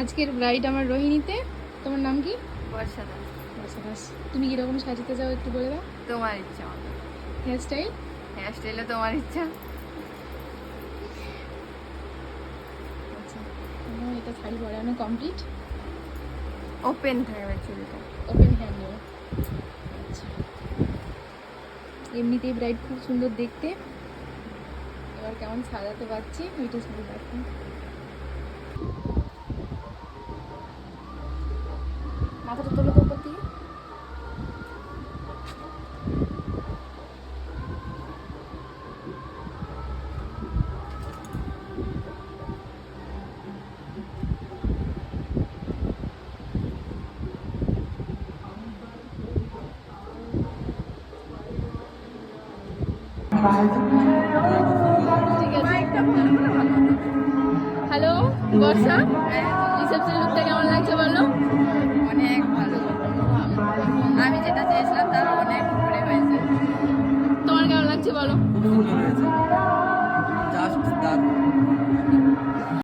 আজকের ব্রাইড আমার রোহিণীতে। তোমার নাম কি? বর্ষা দাস। বর্ষা দাস। তুমি কিরকম সাজাতে চাও একটু বলে দাও। তোমার ইচ্ছা মতো। Hair style? হেয়ার স্টাইলে তোমার ইচ্ছা। আচ্ছা, আমার এটা শাড়ি পরানো কমপ্লিট। ওপেন থাকবে চুলটা। ওপেন হ্যান্ড নেবে। আচ্ছা, এমনিতেই ব্রাইড খুব সুন্দর দেখতে। এবার কেমন সাজাতে পারছি ওইটা শুধু দেখো। মাথাটা তোলো তো উপর দিয়ে। ঠিক আছে। হ্যালো বর্ষা, রিসেপশন লুকটা কেমন লাগছে বলো? অনেক ভালো। আমি যেটা চেয়েছিলাম তার অনেক উপরে হয়েছে। তোমার কেমন লাগছে বলো?